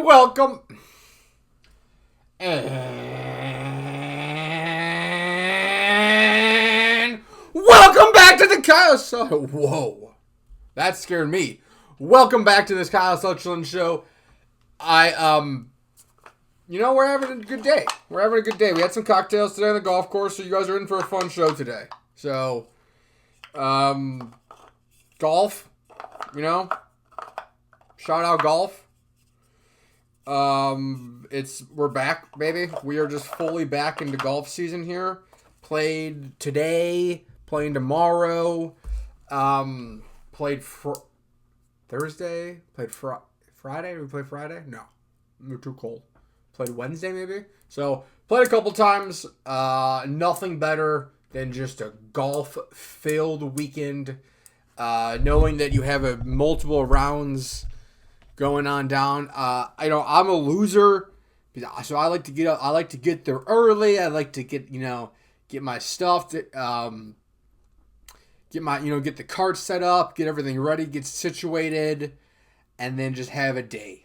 welcome. Welcome back to the Kyle Suchsland. Whoa, that scared me. Welcome back to this Kyle Suchsland Show. We're having a good day. We had some cocktails today on the golf course, so you guys are in for a fun show today. So, golf, shout out golf. We're back, baby. We are just fully back into golf season here. Played today, playing tomorrow. Played Thursday. Played Friday. We played Friday? No, we're too cold. Played Wednesday maybe. So played a couple times. Nothing better than just a golf-filled weekend. Knowing that you have multiple rounds going on down. I'm a loser, so I like to get up. I like to get there early. I like to get my stuff. Get the cart set up, get everything ready, get situated, and then just have a day.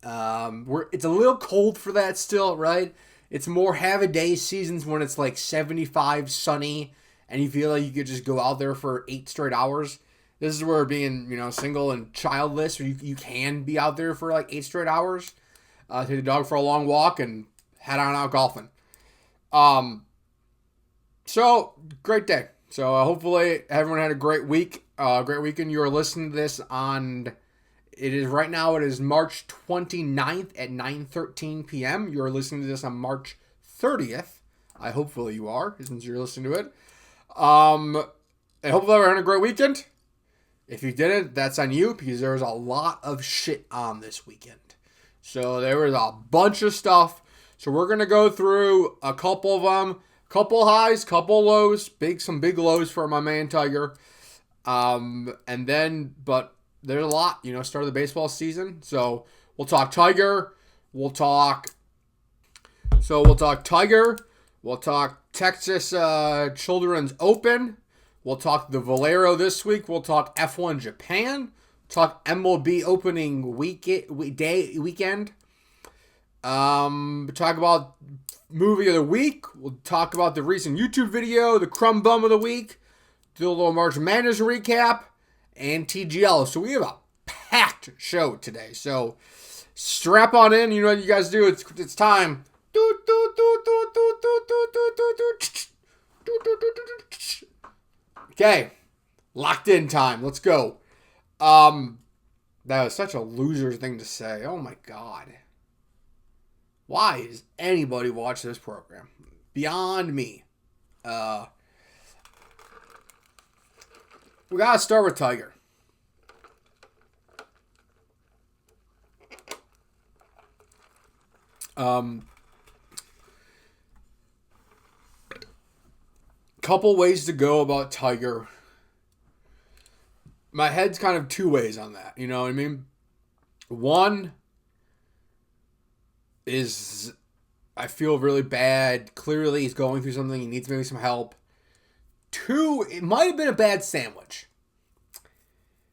It's a little cold for that still, right? It's more have a day seasons when it's like 75, sunny, and you feel like you could just go out there for 8 straight hours. This is where being, single and childless, or you can be out there for like 8 straight hours. Take the dog for a long walk and head on out golfing. So great day. So hopefully everyone had a great week, great weekend. You are listening to this on. It is March 29th at 9:13 p.m. You are listening to this on March 30th. Hopefully you are, since you're listening to it. And hopefully everyone had a great weekend. If you didn't, that's on you, because there was a lot of shit on this weekend. So there was a bunch of stuff. So we're going to go through a couple of them. Couple highs, couple lows. Some big lows for my man Tiger. But there's a lot, start of the baseball season. So we'll talk Tiger. We'll talk Tiger. We'll talk Texas Children's Open. We'll talk the Valero this week. We'll talk F1 Japan. Talk MLB Opening Weekend. Talk about movie of the week. We'll talk about the recent YouTube video, the Crumb Bum of the week. Do a little March Madness recap. And TGL. So we have a packed show today. So strap on in. You know what you guys do. It's time. Okay. Locked in time. Let's go. That was such a loser thing to say. Oh my God. Why does anybody watch this program? Beyond me. We gotta start with Tiger. Couple ways to go about Tiger. My head's kind of two ways on that. You know what I mean? One is I feel really bad. Clearly he's going through something. He needs maybe some help. Two, it might have been a bad sandwich.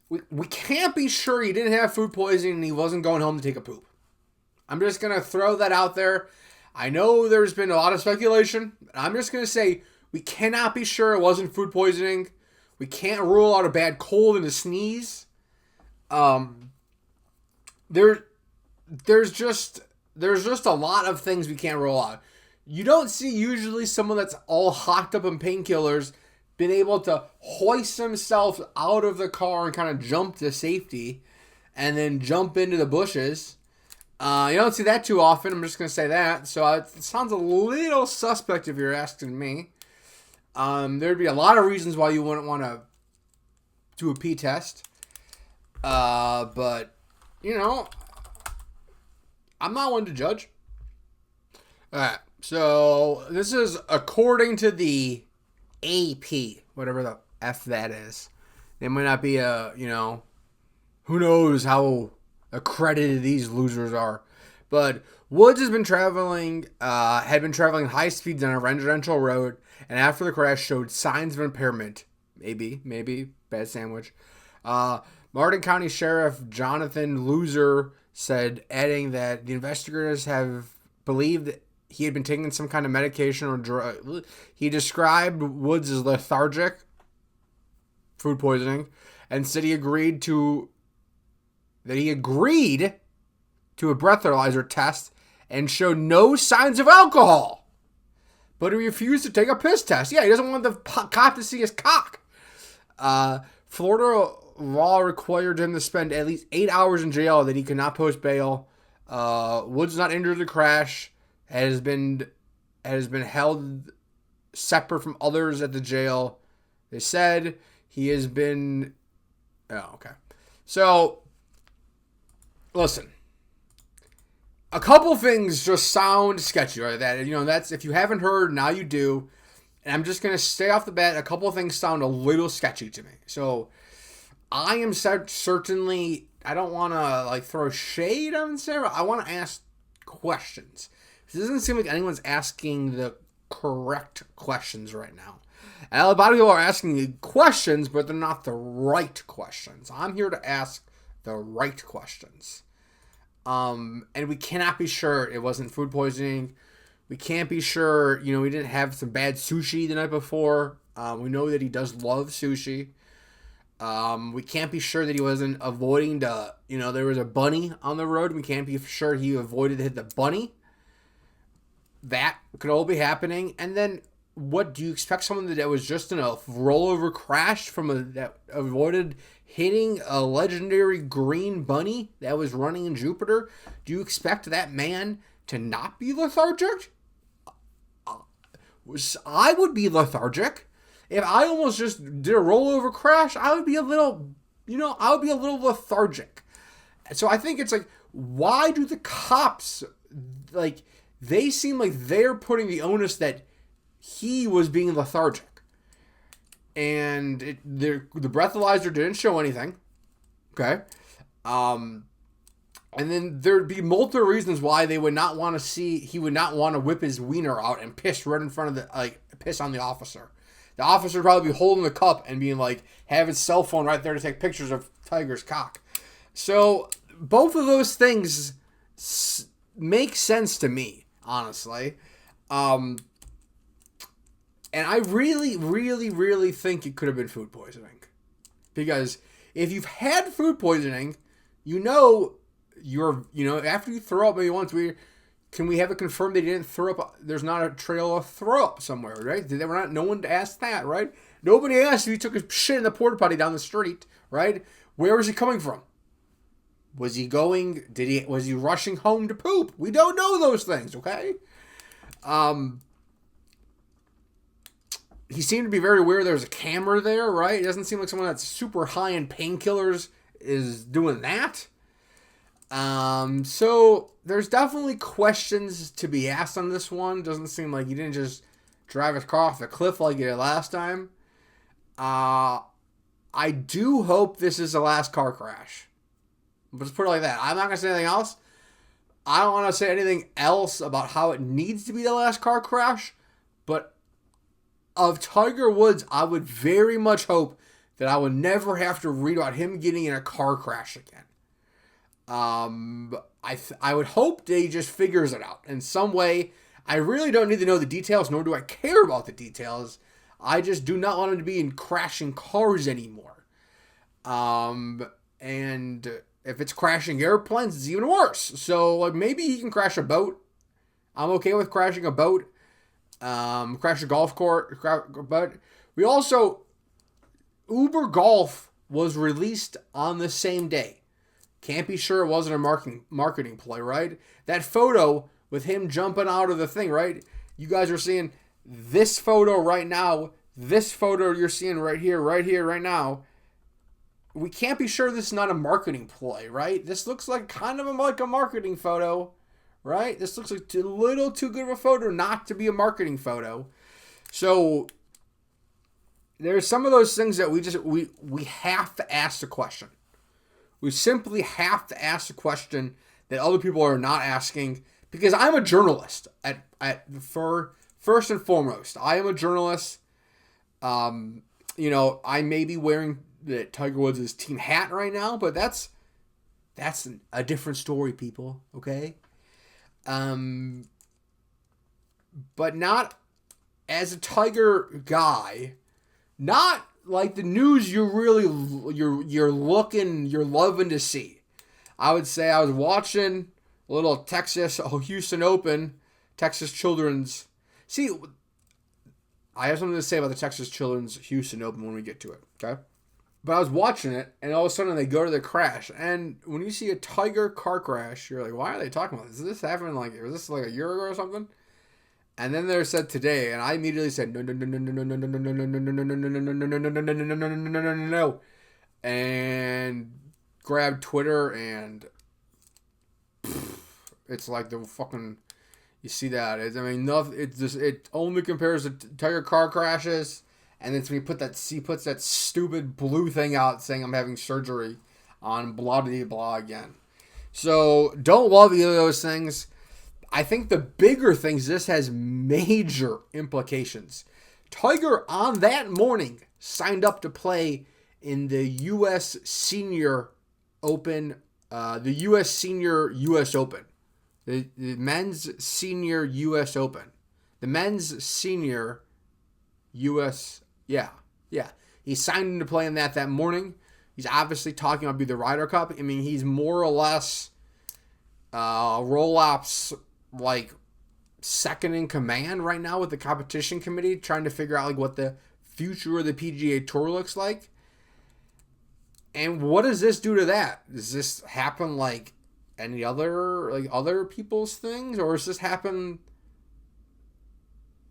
We can't be sure he didn't have food poisoning and he wasn't going home to take a poop. I'm just going to throw that out there. I know there's been a lot of speculation. I'm just going to say we cannot be sure it wasn't food poisoning. We can't rule out a bad cold and a sneeze. There's just a lot of things we can't rule out. You don't see usually someone that's all hocked up on painkillers been able to hoist themselves out of the car and kind of jump to safety and then jump into the bushes. You don't see that too often. I'm just going to say that. So it sounds a little suspect if you're asking me. There'd be a lot of reasons why you wouldn't want to do a pee test. But, I'm not one to judge. All right. So this is according to the AP, whatever the F that is. It might not be who knows how accredited these losers are. But Woods had been traveling high speeds on a residential road, and after the crash showed signs of impairment. Maybe, bad sandwich. Martin County Sheriff Jonathan Loser said, adding that the investigators have believed that he had been taking some kind of medication or drug. He described Woods as lethargic, food poisoning, and said he agreed to a breathalyzer test and showed no signs of alcohol. But he refused to take a piss test. Yeah, he doesn't want the cop to see his cock. Florida law required him to spend at least 8 hours in jail that he could not post bail. Woods is not injured in the crash. Has been held separate from others at the jail. They said he has been... Oh, okay. So, listen. A couple things just sound sketchy, right? That's, if you haven't heard, now you do. And I'm just going to stay off the bat. A couple of things sound a little sketchy to me. So, I am certainly... I don't want to, throw shade on Sarah. I want to ask questions. It doesn't seem like anyone's asking the correct questions right now. And a lot of people are asking questions, but they're not the right questions. I'm here to ask the right questions. And we cannot be sure it wasn't food poisoning. We can't be sure, we didn't have some bad sushi the night before. We know that he does love sushi. We can't be sure that he wasn't avoiding there was a bunny on the road. We can't be sure he avoided to hit the bunny. That could all be happening. And then, what do you expect someone that was just in a rollover crash that avoided hitting a legendary green bunny that was running in Jupiter? Do you expect that man to not be lethargic? I would be lethargic. If I almost just did a rollover crash, I would be a little lethargic. So I think it's why do the cops, they seem like they're putting the onus that he was being lethargic. And the breathalyzer didn't show anything. Okay. And then there'd be multiple reasons why they would not want to he would not want to whip his wiener out and piss right in front of piss on the officer. The officer would probably be holding the cup and being have his cell phone right there to take pictures of Tiger's cock. So both of those things make sense to me, honestly. And I really, really, really think it could have been food poisoning. Because if you've had food poisoning, after you throw up maybe once, can we have it confirmed that he didn't throw up? There's not a trail of throw up somewhere, right? No one asked that, right? Nobody asked if he took his shit in the porta potty down the street, right? Where was he coming from? Was he rushing home to poop? We don't know those things, okay? He seemed to be very aware there's a camera there, right? It doesn't seem like someone that's super high in painkillers is doing that. So there's definitely questions to be asked on this one. Doesn't seem like he didn't just drive his car off the cliff like he did last time. I do hope this is the last car crash. Let's put it like that. I'm not going to say anything else. I don't want to say anything else about how it needs to be the last car crash, but of Tiger Woods, I would very much hope that I would never have to read about him getting in a car crash again. I would hope that he just figures it out in some way. I really don't need to know the details, nor do I care about the details. I just do not want him to be in crashing cars anymore. And if it's crashing airplanes, it's even worse. So maybe he can crash a boat. I'm okay with crashing a boat. Crash a golf course. But we also, Uber Golf was released on the same day. Can't be sure it wasn't a marketing play, right? That photo with him jumping out of the thing, right? You guys are seeing this photo right now. This photo you're seeing right here, right now. We can't be sure this is not a marketing play, right? This looks like kind of like a marketing photo, right? This looks like a little too good of a photo not to be a marketing photo. So there's some of those things that we have to ask the question. We simply have to ask the question that other people are not asking, because I'm a journalist for first and foremost. I am a journalist. I may be wearing the Tiger Woods' team hat right now, but that's That's a different story, people, okay? But not as a Tiger guy, not like the news you're loving to see. I would say I was watching a little Houston Open, Texas Children's. See, I have something to say about the Texas Children's Houston Open when we get to it, okay? But I was watching it, and all of a sudden they go to the crash. And when you see a Tiger car crash, you're like, why are they talking about this? Is this happening was this like a year ago or something? And then they said today, and I immediately said, no, no, and grabbed Twitter, and it's like the fucking, you see that. It only compares to Tiger car crashes, and then he puts that stupid blue thing out saying I'm having surgery on blah, blah, blah again. So, don't love either of those things. I think the bigger things, this has major implications. Tiger, on that morning, signed up to play in the U.S. Senior Open, the U.S. Senior U.S. Open. The men's senior U.S. Open. The men's senior U.S. Yeah. He signed in to play in that morning. He's obviously talking about the Ryder Cup. I mean, he's more or less roll-ups like second in command right now with the competition committee, trying to figure out like what the future of the PGA Tour looks like. And what does this do to that? Does this happen like any other people's things, or does this happen?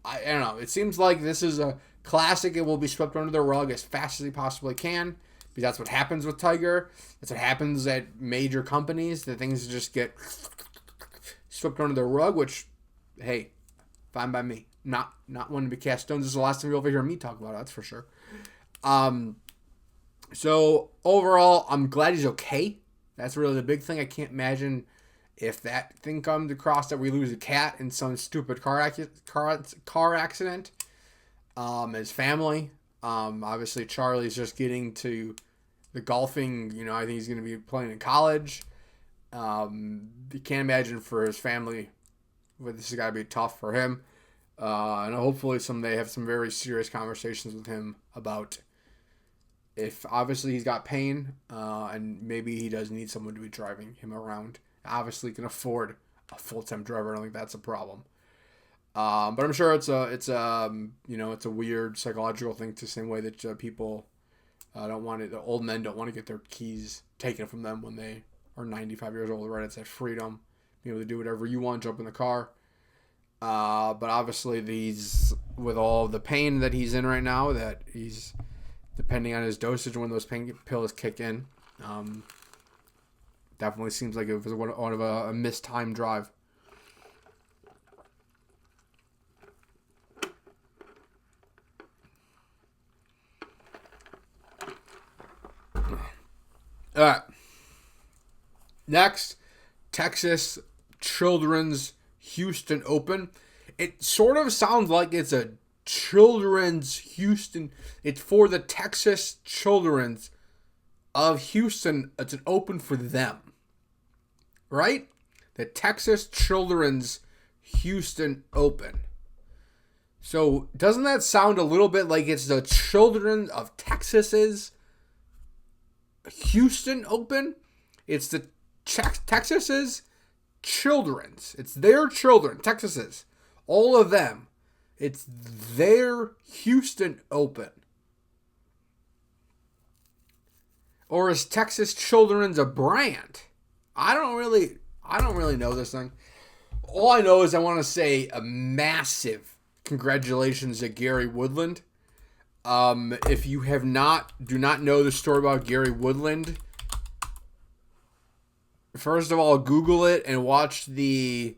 I don't know. It seems like this is a classic. It will be swept under the rug as fast as he possibly can, because that's what happens with Tiger. That's what happens at major companies. That things just get swept under the rug, which, hey, fine by me. Not one to be cast stones. This is the last time you'll ever hear me talk about it, that's for sure. So, overall, I'm glad he's okay. That's really the big thing. I can't imagine if that thing comes across that we lose a cat in some stupid car accident. His family. Obviously, Charlie's just getting to the golfing. I think he's going to be playing in college. You can't imagine for his family, but this has got to be tough for him. And hopefully someday have some very serious conversations with him about if obviously he's got pain, and maybe he does need someone to be driving him around. Obviously can afford a full-time driver. I don't think that's a problem. But I'm sure it's a weird psychological thing, the same way that people the old men don't want to get their keys taken from them when they are 95 years old, right? It's that freedom, being able to do whatever you want, jump in the car. But obviously with all the pain that he's in right now, that he's, depending on his dosage when those pain pills kick in, definitely seems like it was one of a mistimed drive. All right. Next, Texas Children's Houston Open. It sort of sounds like it's a Children's Houston. It's for the Texas Children's of Houston. It's an open for them. Right? The Texas Children's Houston Open. So, doesn't that sound a little bit like it's the children of Texas's Houston Open? It's the Texas's children's. It's their children, Texas's. All of them. It's their Houston Open. Or is Texas Children's a brand? I don't really know this thing. All I know is I want to say a massive congratulations to Gary Woodland. If you do not know the story about Gary Woodland, first of all, Google it and watch the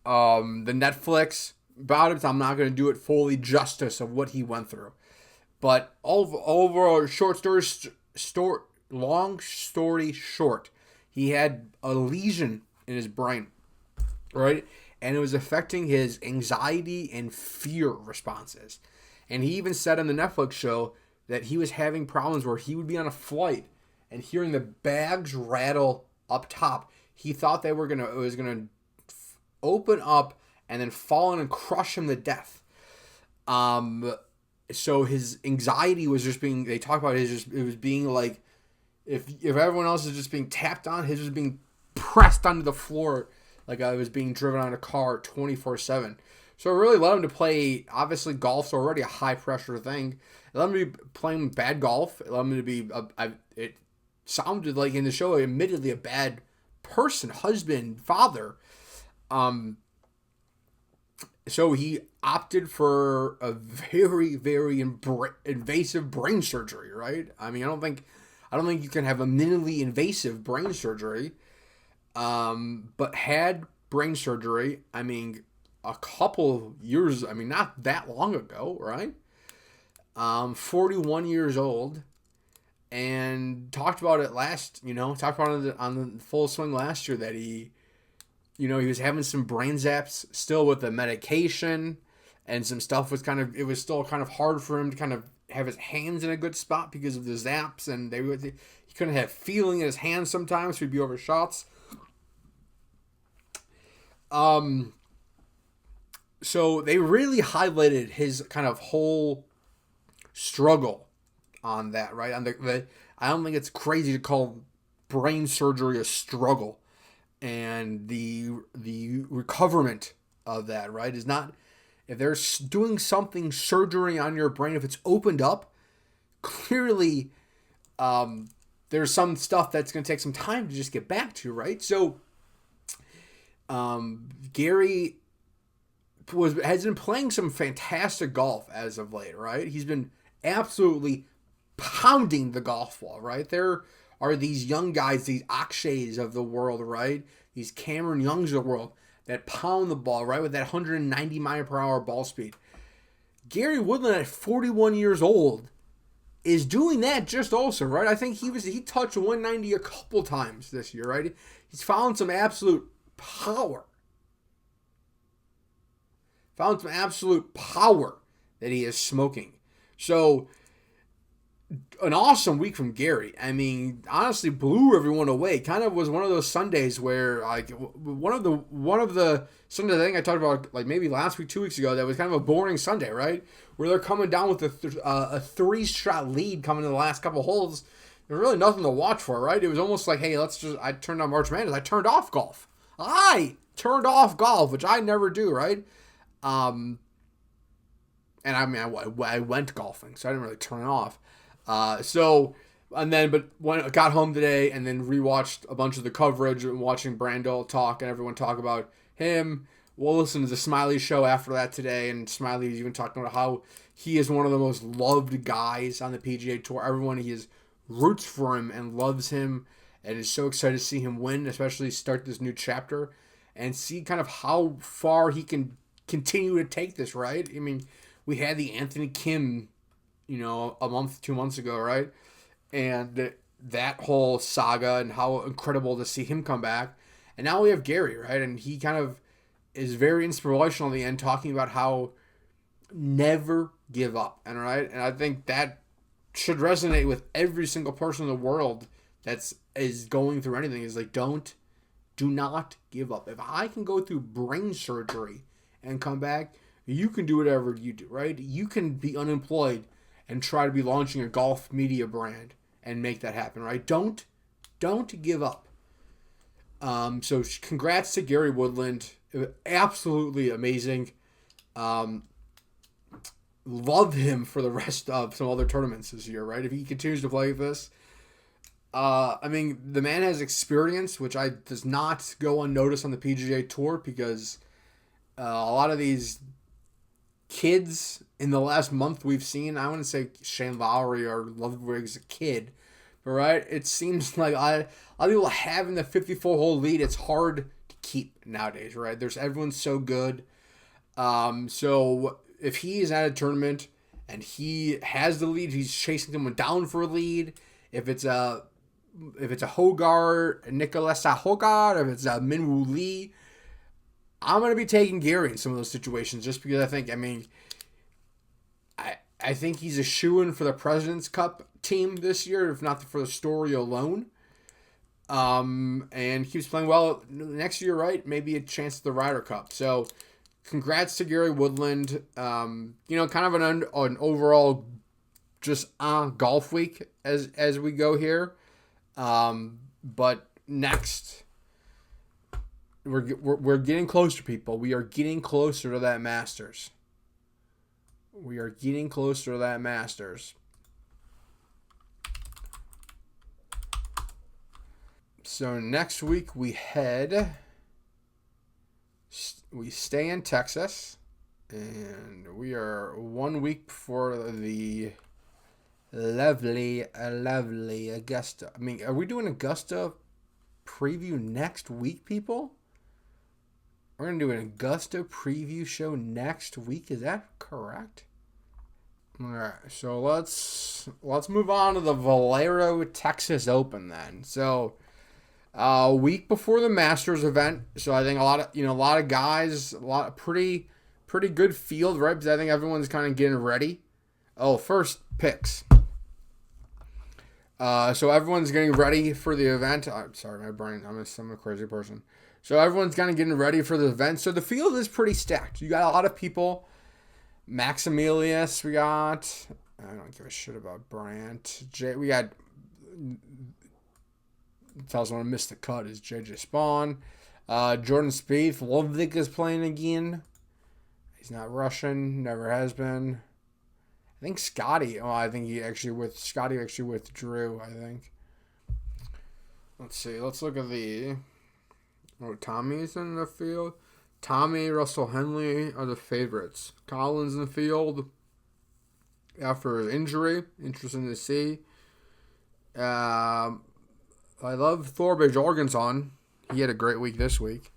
Netflix about it. I'm not going to do it fully justice of what he went through, but long story short, he had a lesion in his brain, right, and it was affecting his anxiety and fear responses. And he even said on the Netflix show that he was having problems where he would be on a flight and hearing the bags rattle up top. He thought it was gonna open up and then fall in and crush him to death. So his anxiety was just being, they talk about it was being like, if everyone else is just being tapped on, his was being pressed onto the floor like I was being driven on a car 24/7. So it really led him to play, obviously golf's already a high pressure thing. It led him to be playing bad golf. It led him to be, it sounded like in the show, admittedly a bad person, husband, father. So he opted for a very, very invasive brain surgery, right? I mean, I don't think you can have a minimally invasive brain surgery. But had brain surgery, I mean, a couple years, I mean, not that long ago, right? 41 years old, and talked about it on the Full Swing last year that he was having some brain zaps still with the medication, and some stuff it was still kind of hard for him to kind of have his hands in a good spot because of the zaps, and he couldn't have feeling in his hands sometimes, so he'd be over shots. So they really highlighted his kind of whole struggle on that, right? I don't think it's crazy to call brain surgery a struggle, and the recoverment of that, right, is not, if they're doing something surgery on your brain, if it's opened up, clearly, there's some stuff that's going to take some time to just get back to, right? So, Gary has been playing some fantastic golf as of late, right? He's been absolutely pounding the golf ball, right? There are these young guys, these Akshays of the world, right? These Cameron Youngs of the world that pound the ball, right, with that 190 mile per hour ball speed. Gary Woodland at 41 years old is doing that just also, right? I think he touched 190 a couple times this year, right? He's found some absolute power. Found some absolute power that he is smoking. So, an awesome week from Gary. I mean, honestly, blew everyone away. Kind of was one of those Sundays where, like, one of the Sundays I think I talked about, like, maybe last week, 2 weeks ago, that was kind of a boring Sunday, right? Where they're coming down with a 3-shot lead coming to the last couple holes. There's really nothing to watch for, right? It was almost like, hey, I turned on March Madness. I turned off golf. I turned off golf, which I never do, right? And I mean, I went golfing, so I didn't really turn it off. But when I got home today and then rewatched a bunch of the coverage and watching Brando talk and everyone talk about him, we'll listen to the Smiley show after that today, and Smiley's even talking about how he is one of the most loved guys on the PGA Tour. Everyone roots for him and loves him and is so excited to see him win, especially start this new chapter and see kind of how far he can continue to take this, right? I mean, we had the Anthony Kim, a month, 2 months ago, right? And that whole saga and how incredible to see him come back. And now we have Gary, right? And he kind of is very inspirational in the end, talking about how never give up. And I think that should resonate with every single person in the world is going through anything. Is like, do not give up. If I can go through brain surgery and come back, you can do whatever you do, right? You can be unemployed and try to be launching a golf media brand and make that happen, right? Don't give up. So congrats to Gary Woodland. Absolutely amazing. Love him for the rest of some other tournaments this year, right? If he continues to play this. I mean, the man has experience, which does not go unnoticed on the PGA Tour, because a lot of these kids in the last month we've seen, I wouldn't say Shane Lowry or Ludwig's a kid, but right, it seems like a lot of people having the 54-hole lead, it's hard to keep nowadays, right? Everyone's so good. So if he is at a tournament and he has the lead, he's chasing someone down for a lead. If it's a Hogarth, Nicholas Hogarth, if it's a Minwoo Lee, I'm going to be taking Gary in some of those situations, just because I think he's a shoo-in for the President's Cup team this year, if not for the story alone. and keeps playing well next year, right? Maybe a chance at the Ryder Cup. So, congrats to Gary Woodland. Kind of an overall just golf week as we go here. But next, we're getting closer, people. We are getting closer to that Masters. So next week we stay in Texas, and we are 1 week before the lovely Augusta. I mean, are we doing Augusta preview next week, people? We're going to do an Augusta preview show next week. Is that correct? All right, so let's move on to the Valero Texas Open then. So, a week before the Masters event, so I think a lot of guys, pretty good field, right? Because I think everyone's kind of getting ready. Oh, first picks. So everyone's getting ready for the event. I'm sorry, my brain. I'm a crazy person. So everyone's kind of getting ready for the event. So the field is pretty stacked. You got a lot of people. Maximilius, we got. I don't give a shit about Brandt. We got. Tells someone to miss the cut is JJ Spawn. Jordan Spieth. Lovvik is playing again. He's not Russian. Never has been. I think Scotty. Oh, I think Scotty actually withdrew. I think. Let's see. Let's look at the. Oh, Tommy's in the field. Tommy, Russell Henley are the favorites. Collins in the field after his injury. Interesting to see. I love Thorby Jorgensen. He had a great week this week.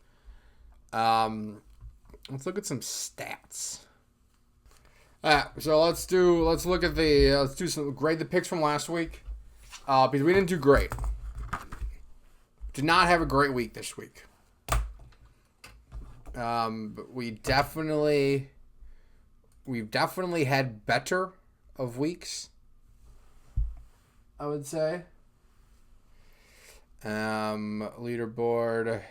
Let's look at some stats. So let's grade the picks from last week. Because we didn't do great. Did not have a great week this week. But we've definitely had better of weeks, I would say. Leaderboard.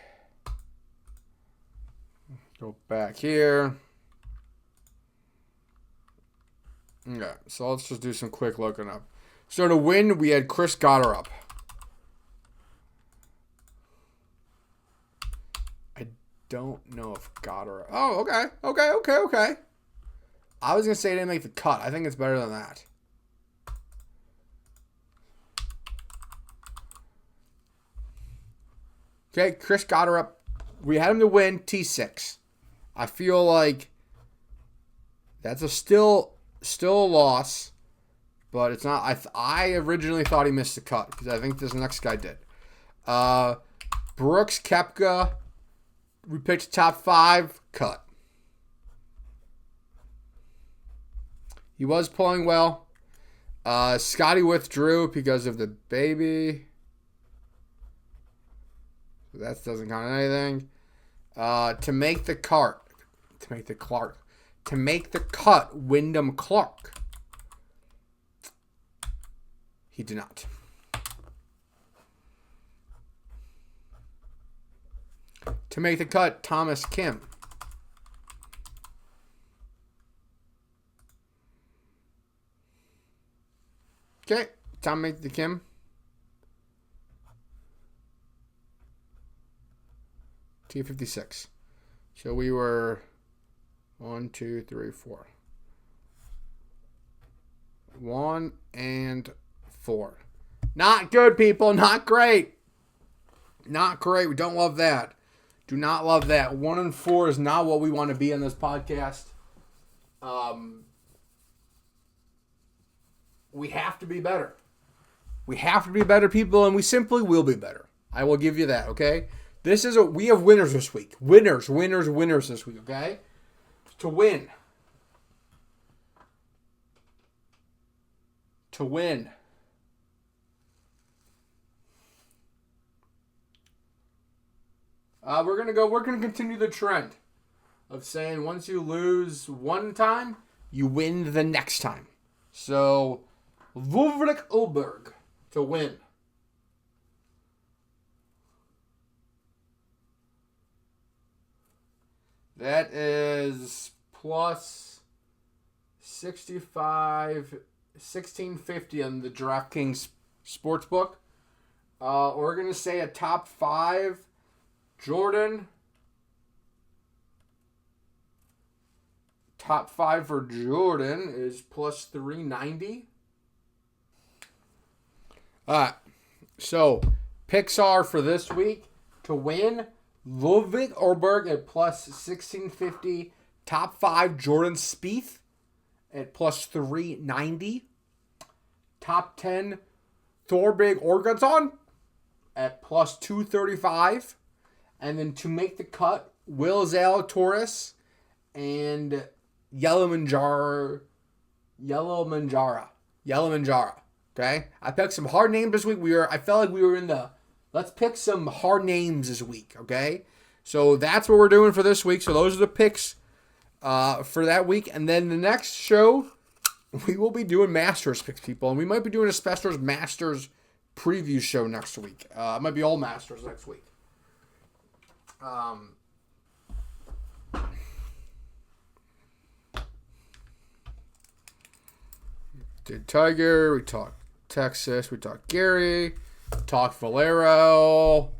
Go back here. Okay, so let's just do some quick looking up. So to win, we had Chris Gotterup. I don't know if Gotterup. Oh, okay. I was gonna say he didn't make the cut. I think it's better than that. Okay, Chris Gotterup. We had him to win T6. I feel like that's still a loss, but it's not. I originally thought he missed the cut because I think this next guy did. Brooks Koepka, we picked top 5, cut. He was playing well. Scotty withdrew because of the baby. So that doesn't count anything. To make the cut, Wyndham Clark. He did not. To make the cut, Thomas Kim. Okay, Tom made the Kim. T56. So we were 1, 2, 3, 4. 1 and 4. Not good, people. Not great. Not great. We don't love that. Do not love that. 1 and 4 is not what we want to be on this podcast. We have to be better. We have to be better, people, and we simply will be better. I will give you that, okay? We have winners this week. Winners this week, okay? To win. We're gonna continue the trend of saying once you lose one time, you win the next time. So Vuvrik Ulberg to win. That is plus 1650 on the DraftKings Sportsbook. We're going to say a top 5. Jordan. Top 5 for Jordan is plus 390. So picks are for this week to win Ludwig Orberg at plus 1650. Top 5 Jordan Spieth at plus 390. Top 10 Thorberg Orgason at plus 235. And then to make the cut, Will Zalatoris and Yellow Manjara. Okay? I picked some hard names this week. I felt like we were in the let's pick some hard names this week, okay? So that's what we're doing for this week. So those are the picks for that week. And then the next show, we will be doing Masters picks, people. And we might be doing a special Masters preview show next week. It might be all Masters next week. Did Tiger, we talked Texas, we talked Gary, talked Valero.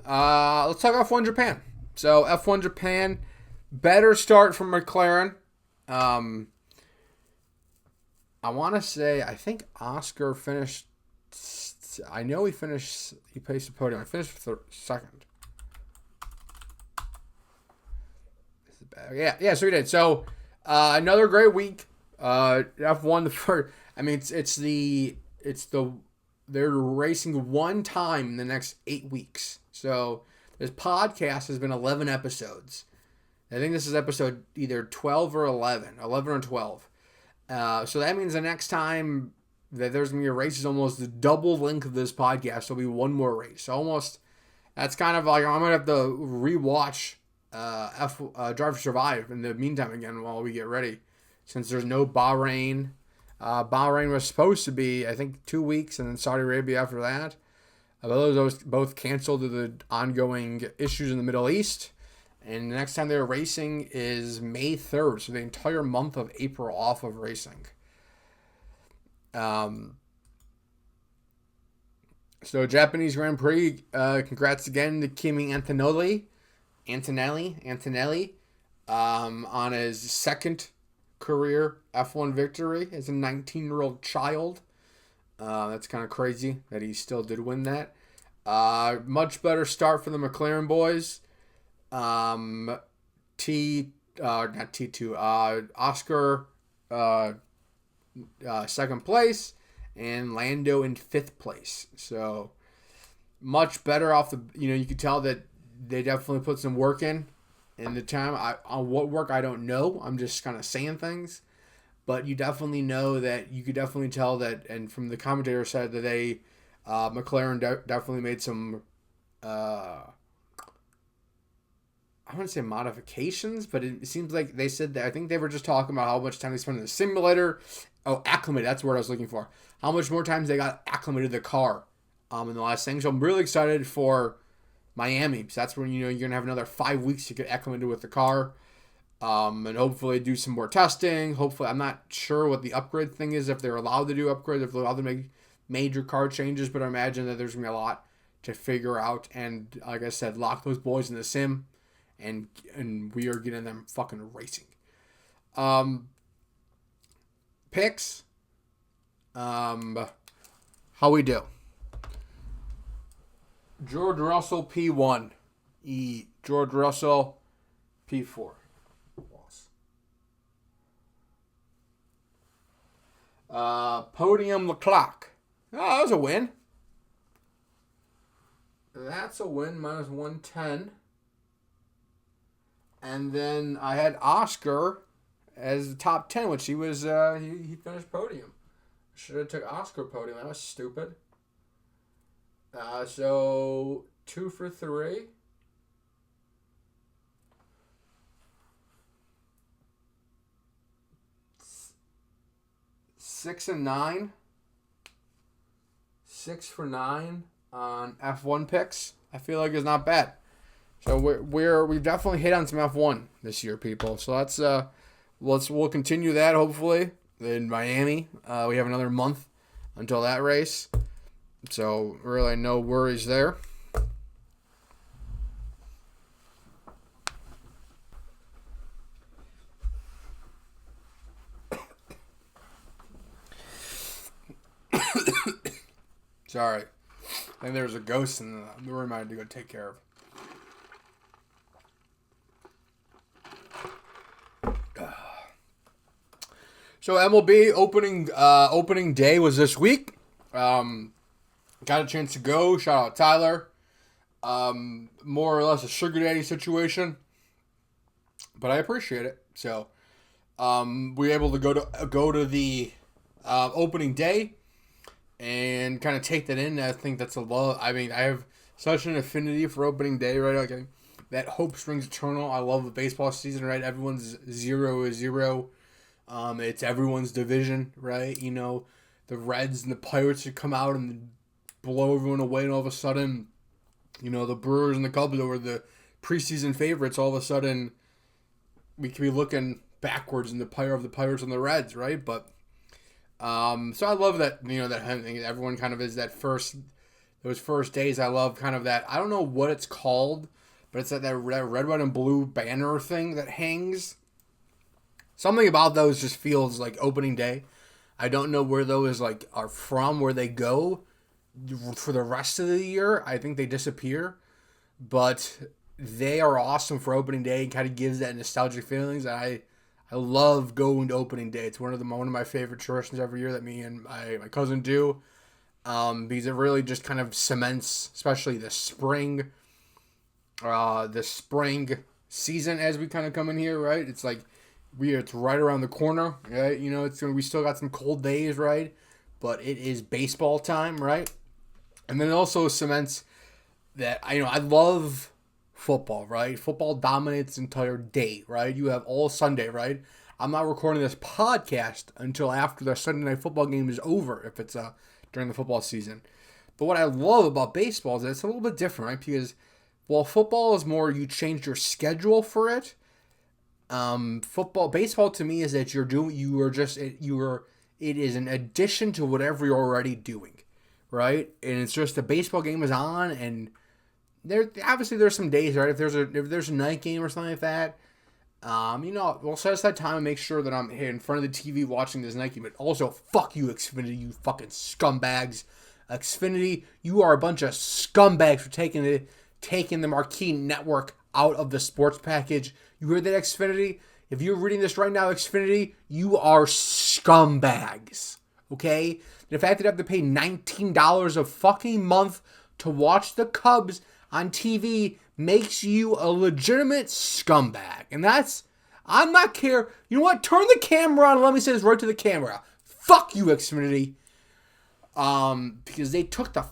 Let's talk F1 Japan. So F1 Japan, better start from McLaren. I want to say, I think Oscar finished, I know he placed the podium. I finished second. Yeah, so he did. So another great week. F1 the first. I mean, they're racing one time in the next 8 weeks. So this podcast has been 11 episodes. I think this is episode either 12 or 11 or 12. So that means the next time that there's going to be a race is almost the double length of this podcast. There'll be one more race. Almost, that's kind of like I'm going to have to rewatch Drive to Survive in the meantime again while we get ready. Since there's no Bahrain. Bahrain was supposed to be, I think, 2 weeks, and then Saudi Arabia after that. But those both canceled due to the ongoing issues in the Middle East. And the next time they're racing is May 3rd, so the entire month of April off of racing. So Japanese Grand Prix, congrats again to Kimi Antonelli on his second career F1 victory as a 19-year-old child. That's kind of crazy that he still did win that. Much better start for the McLaren boys. Oscar second place and Lando in 5th place. So much better off the, you could tell that they definitely put some work in the time. On what work, I don't know. I'm just kind of saying things. But you definitely know that, you could definitely tell that, and from the commentator said that they, McLaren definitely made some, I wouldn't say modifications, but it seems like they said that, I think they were just talking about how much time they spent in the simulator. Oh, acclimated, that's the word I was looking for. How much more times they got acclimated to the car in the last thing. So I'm really excited for Miami, because that's when, you're going to have another 5 weeks to get acclimated with the car. And hopefully do some more testing. Hopefully, I'm not sure what the upgrade thing is, if they're allowed to do upgrades, if they're allowed to make major car changes, but I imagine that there's going to be a lot to figure out. And like I said, lock those boys in the sim, and we are getting them fucking racing. Picks. How we do? George Russell P1. George Russell P4. Podium Leclerc. Oh, that was a win. That's a win, minus 110. And then I had Oscar as the top 10, which he was, he finished podium. Should have took Oscar podium. That was stupid. So 2 for 3. Six and 9. 6 for 9 on F1 picks. I feel like it's not bad. So we've definitely hit on some F1 this year, people. So we'll continue that hopefully in Miami. We have another month until that race, so really no worries there. Sorry, I think there's a ghost in the room I had to go take care of. So MLB opening day was this week. Got a chance to go. Shout out Tyler. More or less a sugar daddy situation, but I appreciate it. So we were able to go to the opening day and kind of take that in. I think that's a love. I mean, I have such an affinity for opening day, right? Like that hope springs eternal. I love the baseball season, right? Everyone's 0-0. It's everyone's division, right? You know, the Reds and the Pirates should come out and blow everyone away, and all of a sudden, you know, the Brewers and the Cubs were the preseason favorites. All of a sudden, we could be looking backwards in the Pirates and the Reds, right? But so I love that, you know, that everyone kind of is those first days. I love kind of that. I don't know what it's called, but it's that red, white, and blue banner thing that hangs. Something about those just feels like opening day. I don't know where those are from, where they go for the rest of the year. I think they disappear, but they are awesome for opening day and kind of gives that nostalgic feelings. I love going to opening day. It's one of my favorite traditions every year that me and my cousin do, because it really just kind of cements, especially the spring season as we kind of come in here, right? It's like it's right around the corner, right? You know, we still got some cold days, right? But it is baseball time, right? And then it also cements that I love football, right? Football dominates the entire day, right? You have all Sunday, right? I'm not recording this podcast until after the Sunday night football game is over, if it's during the football season. But what I love about baseball is that it's a little bit different, right? Because while football is more, you change your schedule for it. Baseball to me is that it is an addition to whatever you're already doing, right? And it's just the baseball game is on, and there's some days, right? If there's a night game or something like that, we'll set aside time and make sure that I'm here in front of the TV watching this night game. But also, fuck you, Xfinity, you fucking scumbags. Xfinity, you are a bunch of scumbags for taking the marquee network out of the sports package. You heard that, Xfinity? If you're reading this right now, Xfinity, you are scumbags. Okay? The fact that I have to pay $19 a fucking month to watch the Cubs on TV makes you a legitimate scumbag. And I'm not care. You know what? Turn the camera on and let me say this right to the camera. Fuck you, Xfinity. Because they took you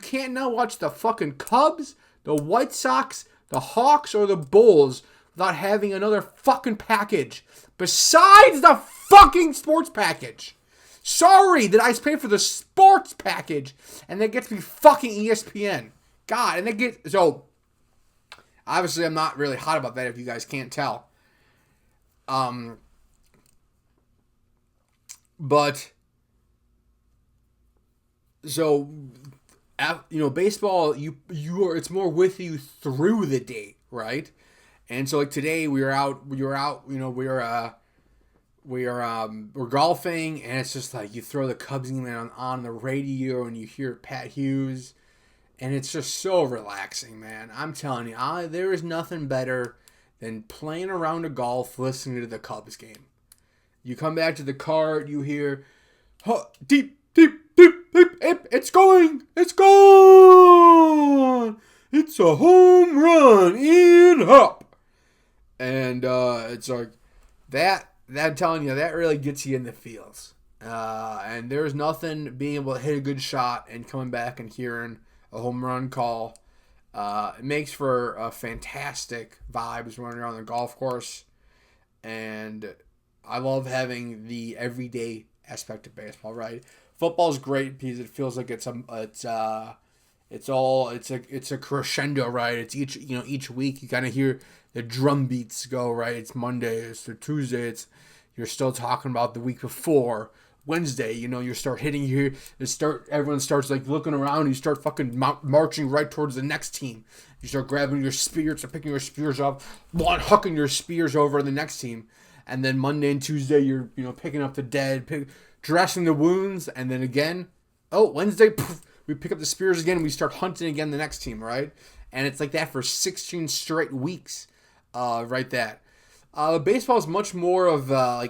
can't now watch the fucking Cubs, the White Sox, the Hawks, or the Bulls without having another fucking package besides the fucking sports package. Sorry that I pay for the sports package and that gets me fucking ESPN. God, and so obviously I'm not really hot about that if you guys can't tell. But so baseball, it's more with you through the day, right? And so today we're golfing, and it's just like you throw the Cubs game on the radio and you hear Pat Hughes, and it's just so relaxing, man. I'm telling you, there is nothing better than playing a round of golf listening to the Cubs game. You come back to the car, you hear, deep, deep, deep, deep, it's going, it's gone, it's a home run in up. And it's like that I'm telling you, that really gets you in the feels. And there's nothing being able to hit a good shot and coming back and hearing a home run call. It makes for a fantastic vibes running around the golf course. And I love having the everyday aspect of baseball, right? Football's great because it feels like it's it's a crescendo, right? It's each week you kind of hear the drum beats go, right? It's Monday, it's the Tuesday, you're still talking about the week before. Wednesday, you start hitting here. Everyone starts like looking around. You start fucking marching right towards the next team. You start grabbing your spears and picking your spears up, hucking your spears over the next team. And then Monday and Tuesday, you're picking up the dead, dressing the wounds, and then again, Wednesday, poof, we pick up the spears again and we start hunting again the next team, right? And it's like that for 16 straight weeks, right? Baseball is much more of a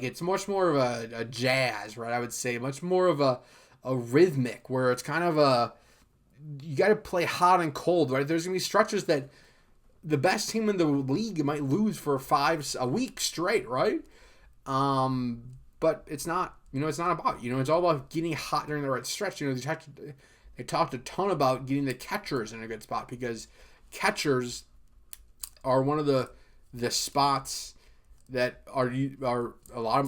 jazz, right? I would say much more of a rhythmic, where it's kind of you got to play hot and cold, right? There's gonna be stretches that the best team in the league might lose for a week straight, right? But it's not, it's not about, it's all about getting hot during the right stretch. They talked a ton about getting the catchers in a good spot, because catchers are one of the spots that are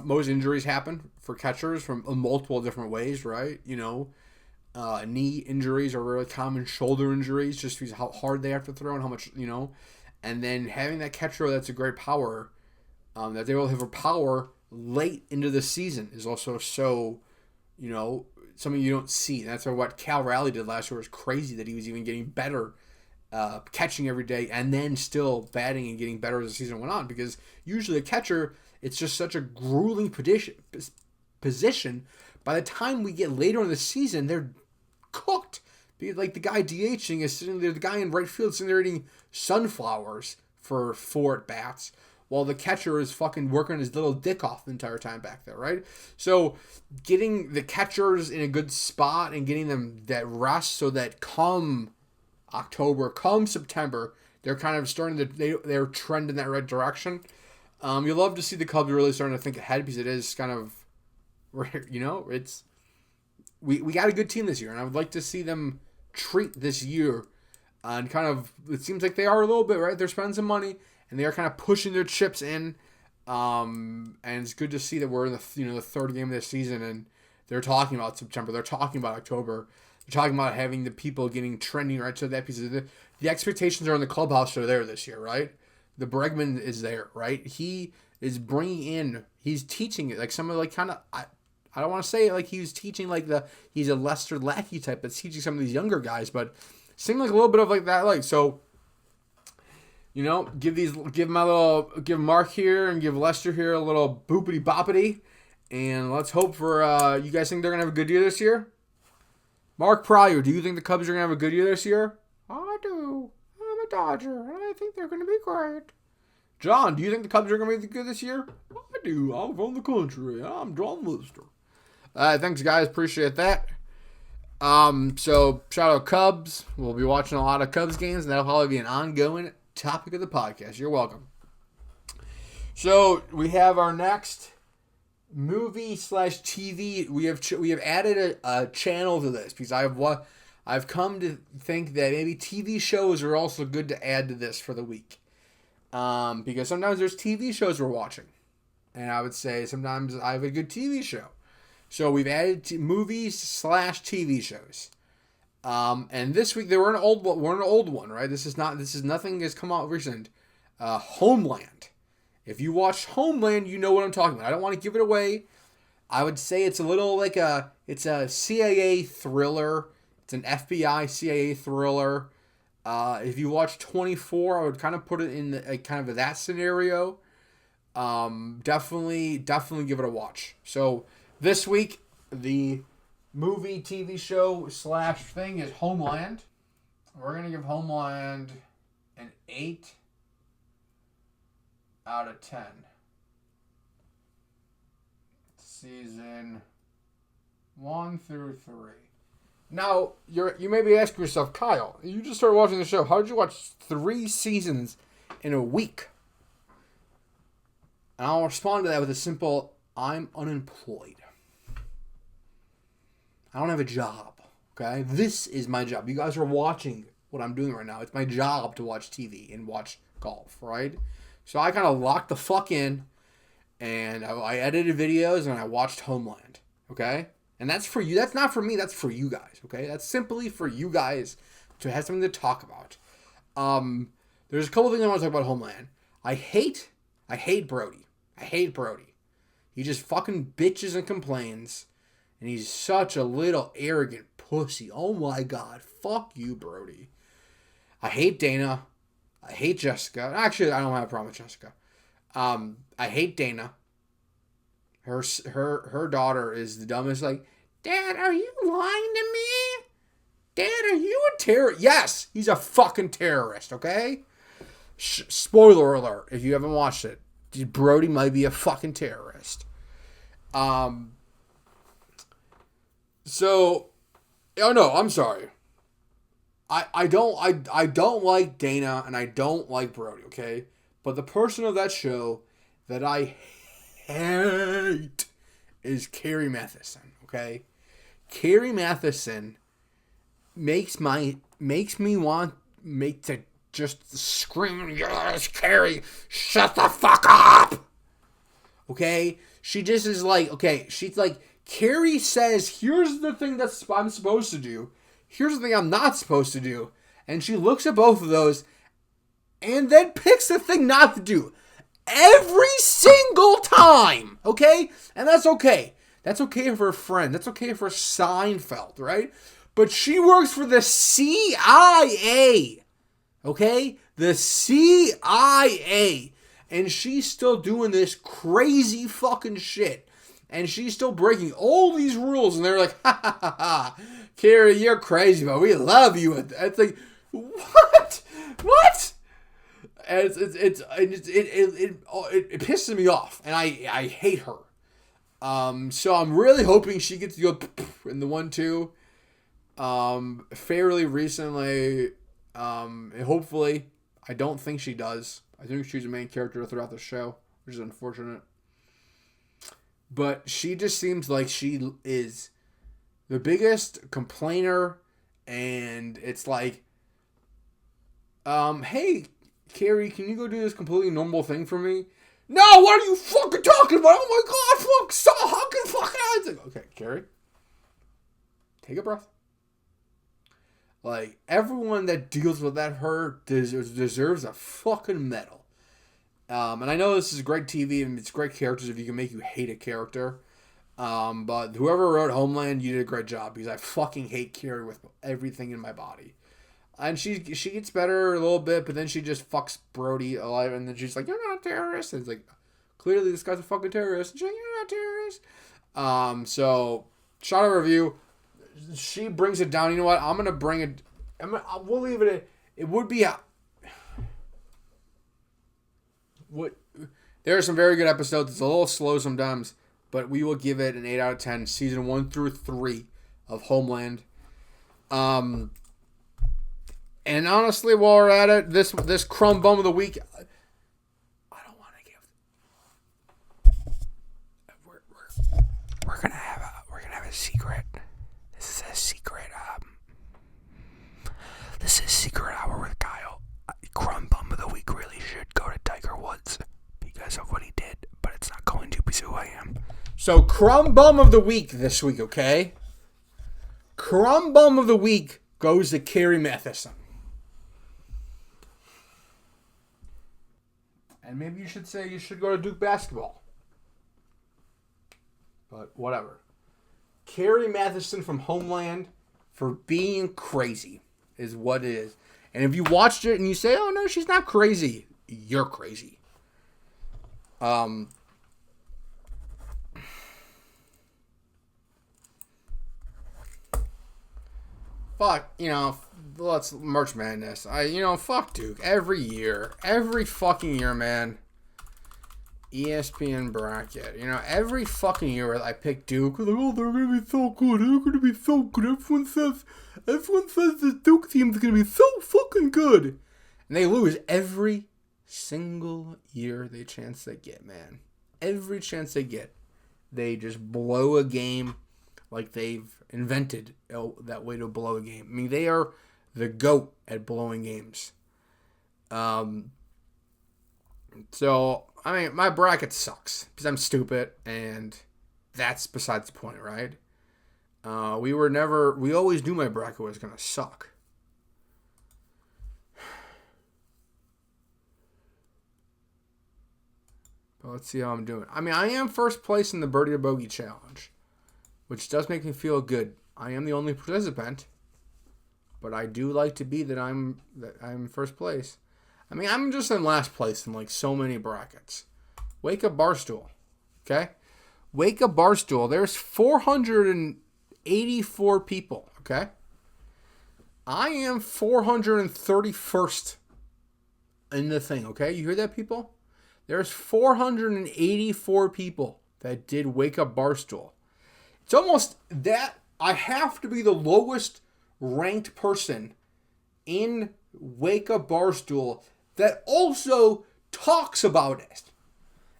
most injuries happen for catchers from multiple different ways, right? Knee injuries are really common, shoulder injuries, just because how hard they have to throw and how much, and then having that catcher that's a great power, that they will have a power late into the season is also so, something you don't see. That's what Cal Raleigh did last year was crazy, that he was even getting better catching every day and then still batting and getting better as the season went on, because usually a catcher, it's just such a grueling position. By the time we get later in the season, they're cooked. Like the guy DHing is sitting there, the guy in right field is sitting there eating sunflowers for 4 at-bats, while the catcher is fucking working his little dick off the entire time back there, right? So getting the catchers in a good spot and getting them that rest, so that come October, come September, they're kind of starting to, they're trending in that right direction. You love to see the Cubs really starting to think ahead, because it is kind of, it's, we got a good team this year, and I would like to see them treat this year, and kind of, it seems like they are a little bit, right? They're spending some money, and they are kind of pushing their chips in, and it's good to see that we're in the third game of this season, and they're talking about September, they're talking about October. They're talking about having the people getting trending right to that piece of the expectations are in the clubhouse are there this year, right? The Bregman is there, right? He is bringing in, he's teaching it like some of like kind of, I don't want to say like he's teaching like he's a Lester Lackey type that's teaching some of these younger guys, but seemed like a little bit of like that, like, so, give Mark here and give Lester here a little boopity boppity, and let's hope for, you guys think they're going to have a good year this year? Mark Pryor, do you think the Cubs are going to have a good year this year? I do. I'm a Dodger, and I think they're going to be great. John, do you think the Cubs are going to be good this year? I do. I'm from the country. I'm John Lister. Thanks, guys. Appreciate that. So, shout out Cubs. We'll be watching a lot of Cubs games, and that'll probably be an ongoing topic of the podcast. You're welcome. So, we have our next movie/TV. We have added a channel to this, because I've come to think that maybe TV shows are also good to add to this for the week, because sometimes there's TV shows we're watching, and I would say sometimes I have a good TV show. So we've added movies/TV shows, and this week we're an old one, right? This is nothing has come out recent. Homeland. If you watch Homeland, you know what I'm talking about. I don't want to give it away. I would say it's a little like it's a CIA thriller. It's an FBI CIA thriller. If you watch 24, I would kind of put it in kind of that scenario. Definitely give it a watch. So this week, the movie, TV show / thing is Homeland. We're going to give Homeland an 8 out of 10. Season 1 through 3. Now, you may be asking yourself, Kyle, you just started watching the show. How did you watch 3 seasons in a week? And I'll respond to that with a simple, I'm unemployed. I don't have a job, okay? This is my job. You guys are watching what I'm doing right now. It's my job to watch TV and watch golf, right? So I kind of locked the fuck in, and I edited videos, and I watched Homeland, okay? And that's for you. That's not for me. That's for you guys, okay? That's simply for you guys to have something to talk about. There's a couple things I want to talk about Homeland. I hate Brody. I hate Brody. He just fucking bitches and complains. And he's such a little arrogant pussy. Oh my God. Fuck you, Brody. I hate Dana. I hate Jessica. Actually, I don't have a problem with Jessica. I hate Dana. Her daughter is the dumbest. Like, Dad, are you lying to me? Dad, are you a terrorist? Yes, he's a fucking terrorist, okay? Spoiler alert, if you haven't watched it. Brody might be a fucking terrorist. So, oh no, I'm sorry. I don't like Dana and I don't like Brody, okay? But the person of that show that I hate is Carrie Mathison, okay? Carrie Mathison makes me want to just scream, yes, Carrie, shut the fuck up! Okay? She just is like, okay, she's like, Carrie says, here's the thing that I'm supposed to do. Here's the thing I'm not supposed to do. And she looks at both of those and then picks the thing not to do. Every single time. Okay? And that's okay. That's okay for a friend. That's okay for Seinfeld, right? But she works for the CIA. Okay? The CIA. And she's still doing this crazy fucking shit. And she's still breaking all these rules. And they're like, ha ha ha ha. Carrie, you're crazy, but we love you. It's like, what? What? And it pisses me off. And I hate her. So I'm really hoping she gets to go in the 1-2 fairly recently. And hopefully, I don't think she does. I think she's a main character throughout the show, which is unfortunate. But she just seems like she is the biggest complainer, and it's like, hey, Carrie, can you go do this completely normal thing for me? No, what are you fucking talking about? Oh my God, fuck, stop, how can fuck out? Like, okay, Carrie, take a breath. Like, everyone that deals with that hurt deserves a fucking medal. And I know this is great TV and it's great characters if you can make you hate a character. But whoever wrote Homeland, you did a great job because I fucking hate Carrie with everything in my body. And she gets better a little bit, but then she just fucks Brody alive, and then she's like, "You're not a terrorist." And it's like, clearly this guy's a fucking terrorist. And she's like, "You're not a terrorist." So shout out review. She brings it down. You know what? I'm gonna bring it. We'll leave it at. It would be a. What? There are some very good episodes. It's a little slow sometimes, but we will give it an 8 out of 10. Season 1 through 3 of Homeland. And honestly, while we're at it, this Crumb Bum of the Week, I don't want to give. We're gonna have a secret. This is a secret. This is Secret Hour with Kyle. Crumb Bum of the Week really should go to Tiger Woods because of what he did, but it's not going to because of who I am. So Crumb Bum of the Week this week, okay? Crumb Bum of the Week goes to Carrie Mathison. And maybe you should say you should go to Duke basketball. But whatever. Carrie Mathison from Homeland for being crazy is what it is. And if you watched it and you say, oh no, she's not crazy, you're crazy. Fuck, let's March Madness. Fuck Duke. Every fucking year, man. ESPN bracket. Every fucking year I pick Duke. Like, oh, they're gonna be so good. They're gonna be so good. Everyone says the Duke team's gonna be so fucking good. And they lose every single year they get, man. Every chance they get. They just blow a game like they've invented that way to blow a game. I mean, they are the GOAT at blowing games. So, I mean, my bracket sucks because I'm stupid, and that's besides the point, right? We always knew my bracket was going to suck. But let's see how I'm doing. I mean, I am first place in the Birdie or Bogey Challenge, which does make me feel good. I am the only participant, but I do like to be that I'm first place. I mean, I'm just in last place in like so many brackets. Wake Up Barstool, okay? Wake Up Barstool. There's 484 people, okay? I am 431st in the thing, okay? You hear that, people? There's 484 people that did Wake Up Barstool. It's almost that I have to be the lowest ranked person in Wake Up Barstool that also talks about it.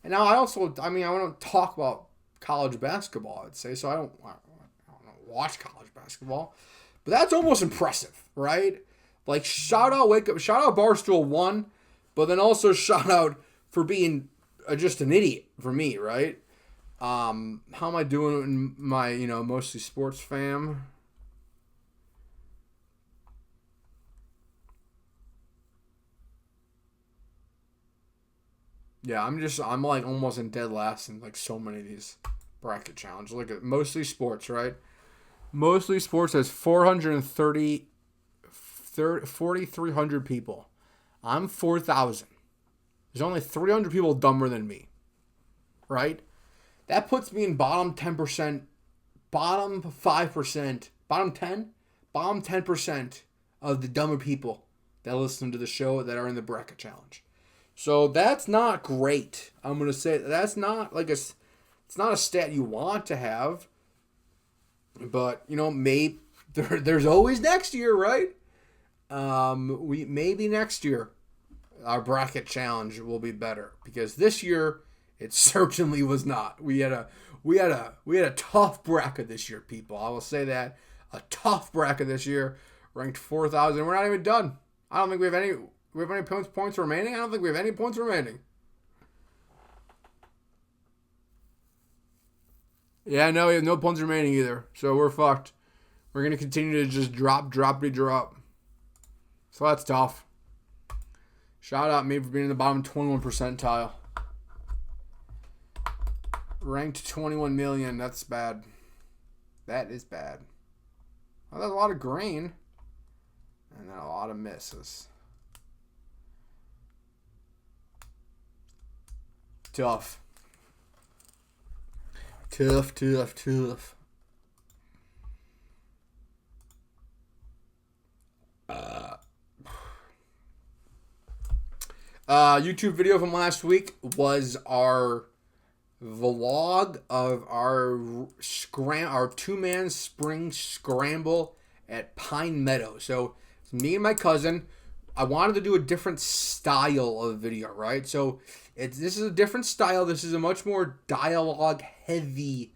And now I don't talk about college basketball, I'd say, so I don't watch college basketball. But that's almost impressive, right? Like, shout out Barstool 1, but then also shout out for being just an idiot for me, right? How am I doing in my, mostly sports fam? Yeah, I'm like almost in dead last in like so many of these bracket challenges. Look at mostly sports, right? Mostly sports has 4,300 people. I'm 4,000. There's only 300 people dumber than me, right? That puts me in bottom 10%, bottom 5%, bottom 10, bottom 10% of the dumber people that listen to the show that are in the bracket challenge. So that's not great. I'm going to say that's not like it's not a stat you want to have. But, maybe there's always next year, right? Maybe next year our bracket challenge will be better, because this year it certainly was not. We had a tough bracket this year, people. I will say that, a tough bracket this year, ranked 4,000. We're not even done. I don't think we have any points remaining. I don't think we have any points remaining. Yeah, no, we have no points remaining either. So we're fucked. We're going to continue to just drop. So that's tough. Shout out me for being in the bottom 21 percentile. Ranked 21 million. That's bad. That is bad. Well, that's a lot of green. And then a lot of misses. Tough. Tough. YouTube video from last week was our vlog of our 2-man spring scramble at Pine Meadow. So it's me and my cousin. I wanted to do a different style of video, right? So this is a different style. This is a much more dialogue heavy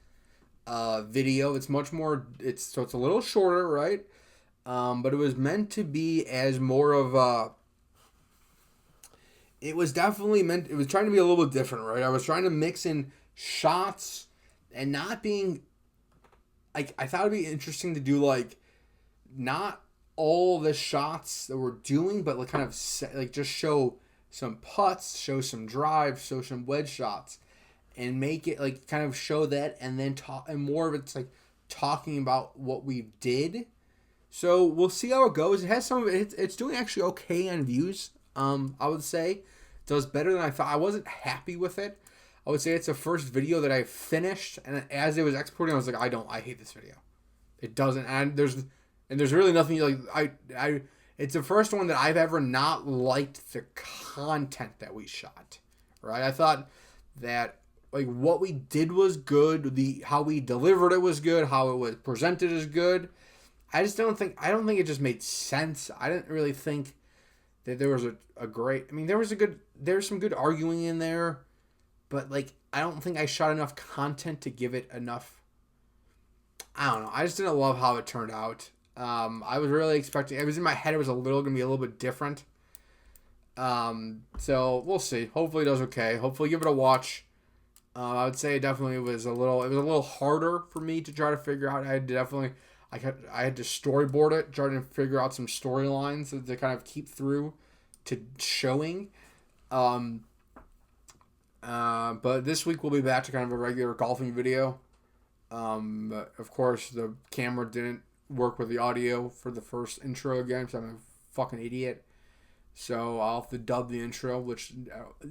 video. It's much more. It's a little shorter, right? But it was meant to be as more of a. It was definitely meant. It was trying to be a little bit different, right? I was trying to mix in shots and not being. I thought it'd be interesting to do like, not all the shots that we're doing, but like kind of just show some putts, show some drives, show some wedge shots, and make it like kind of show that, and then talk, and more of it's like talking about what we did. So we'll see how it goes. It has some of it. It's doing actually okay on views. I would say it does better than I thought. I wasn't happy with it. I would say it's the first video that I finished, and as it was exporting, I was like, I hate this video. It doesn't, and there's really nothing like it's the first one that I've ever not liked the content that we shot. Right? I thought that like what we did was good, how we delivered it was good, how it was presented is good. I don't think it just made sense. I didn't really think that there was a great. I mean, there's some good arguing in there, but like I don't think I shot enough content to give it enough. I don't know. I just didn't love how it turned out. I was really expecting. It was in my head. It was gonna be a little bit different. So we'll see. Hopefully it does okay. Hopefully give it a watch. I would say it was a little harder for me to try to figure out. I had to storyboard it, try to figure out some storylines to kind of keep through to showing. But this week we'll be back to kind of a regular golfing video. Of course, the camera didn't work with the audio for the first intro again, so I'm a fucking idiot. So I'll have to dub the intro, which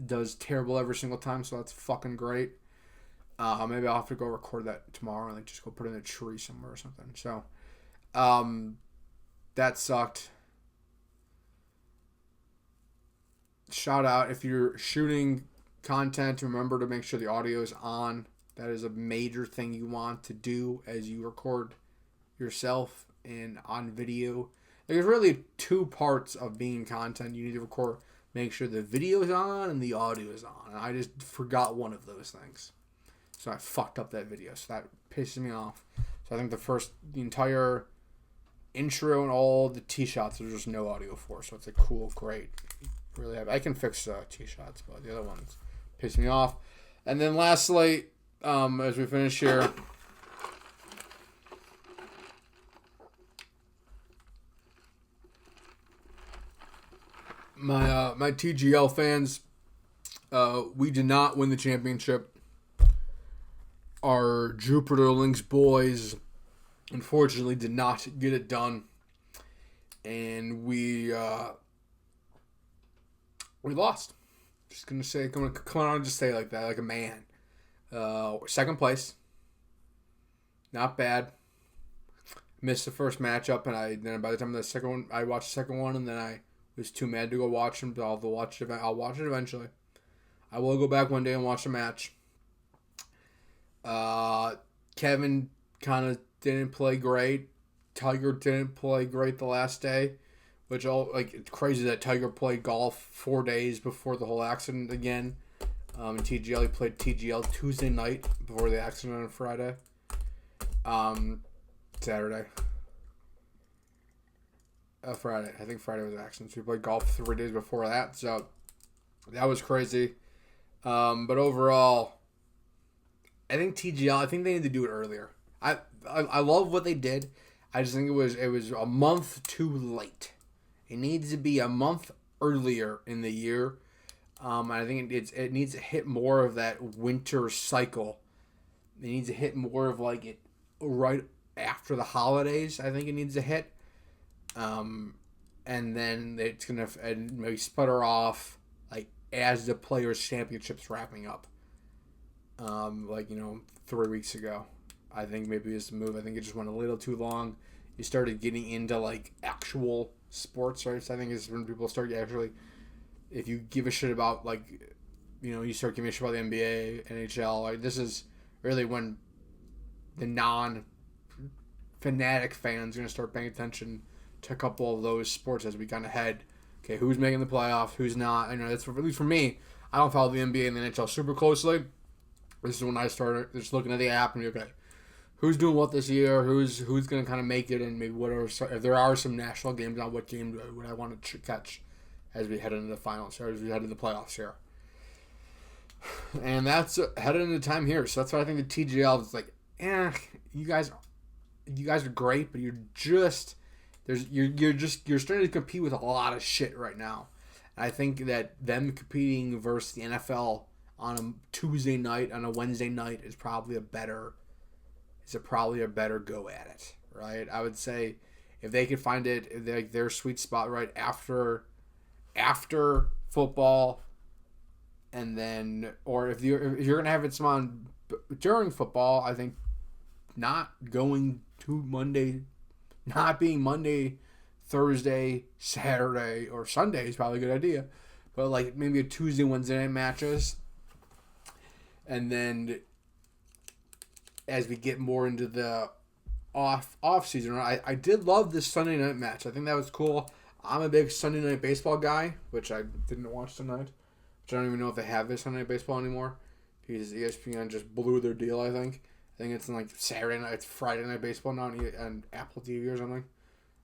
does terrible every single time, so that's fucking great. Maybe I'll have to go record that tomorrow and just go put it in a tree somewhere or something. So, that sucked. Shout out if you're shooting content, remember to make sure the audio is on. That is a major thing you want to do as you record yourself and on video. There's really two parts of being content. You need to record, make sure the video is on and the audio is on. And I just forgot one of those things. So I fucked up that video. So that pisses me off. So I think the entire intro and all the tee shots, there's just no audio for. So it's cool, great. Really happy. I can fix tee shots, but the other ones piss me off. And then lastly, as we finish here, my TGL fans, we did not win the championship. Our Jupiter Lynx boys, unfortunately, did not get it done, and we lost. Just gonna say, come on, just say it like that, like a man. Second place, not bad. Missed the first matchup, and then by the time the second one, I watched the second one, and then I was too mad to go watch them. But I'll watch it eventually. I will go back one day and watch the match. Kevin kind of didn't play great. Tiger didn't play great the last day, which it's crazy that Tiger played golf 4 days before the whole accident again. TGL, he played TGL Tuesday night before the accident on Friday. Saturday. Friday. I think Friday was the accident. So he played golf 3 days before that. So that was crazy. But overall, I think TGL, they need to do it earlier. I love what they did. I just think it was a month too late. It needs to be a month earlier in the year. I think it needs to hit more of that winter cycle. It needs to hit more of it right after the holidays. I think it needs to hit. And then it's gonna maybe sputter off as the Players Championships wrapping up. 3 weeks ago. I think maybe it's the move. I think it just went a little too long. You started getting into actual sports, right? So I think it's when people start actually, if you give a shit about you start giving a shit about the NBA, NHL. This is really when the non-fanatic fans are gonna start paying attention to a couple of those sports as we kind of head. Okay, who's making the playoff? Who's not? I know that's at least for me. I don't follow the NBA and the NHL super closely. This is when I started just looking at the app and okay, who's doing what this year? Who's going to kind of make it? And maybe if there are some national games on, what game would I want to catch as we head into the finals or as we head into the playoffs here? And that's headed into time here. So that's why I think the TGL is you guys are great, but you're starting to compete with a lot of shit right now. And I think that them competing versus the NFL on a Tuesday night, on a Wednesday night is probably a better go at it, right? I would say if they could find it their sweet spot right after football, and then or if you're gonna have it on during football, I think not going to Monday, not being Monday, Thursday, Saturday, or Sunday is probably a good idea, but maybe a Tuesday, Wednesday night matches. And then as we get more into the off season, I did love this Sunday night match. I think that was cool. I'm a big Sunday night baseball guy, which I didn't watch tonight. Which I don't even know if they have this Sunday night baseball anymore. Because ESPN just blew their deal, I think. I think it's Saturday night, it's Friday night baseball now on Apple TV or something.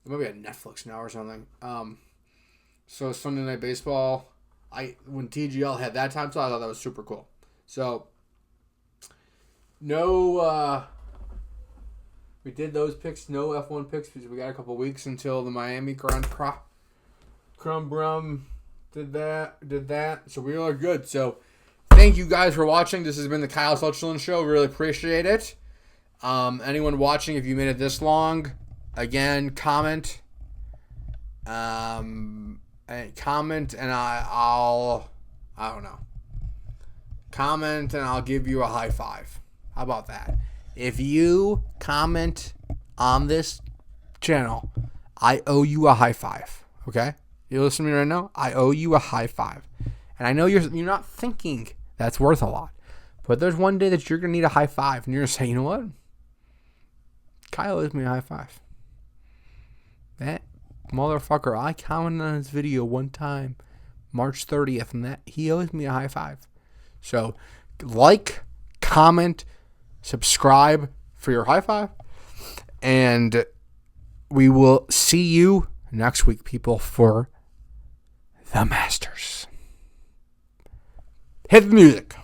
It might be on Netflix now or something. So Sunday night baseball, when TGL had that time slot, I thought that was super cool. So no, we did those picks. No F1 picks because we got a couple weeks until the Miami Grand Prix. Crumb Bum did that. So we are good. So thank you guys for watching. This has been the Kyle Suchsland Show. Really appreciate it. Anyone watching, if you made it this long, again, comment. Comment, and I don't know. Comment, and I'll give you a high five. How about that? If you comment on this channel, I owe you a high five. Okay? You listen to me right now? I owe you a high five. And I know you're not thinking that's worth a lot. But there's one day that you're going to need a high five. And you're going to say, you know what? Kyle owes me a high five. That motherfucker, I commented on his video one time, March 30th, and that he owes me a high five. So, like, comment, subscribe for your high five. And we will see you next week, people, for the Masters. Hit the music.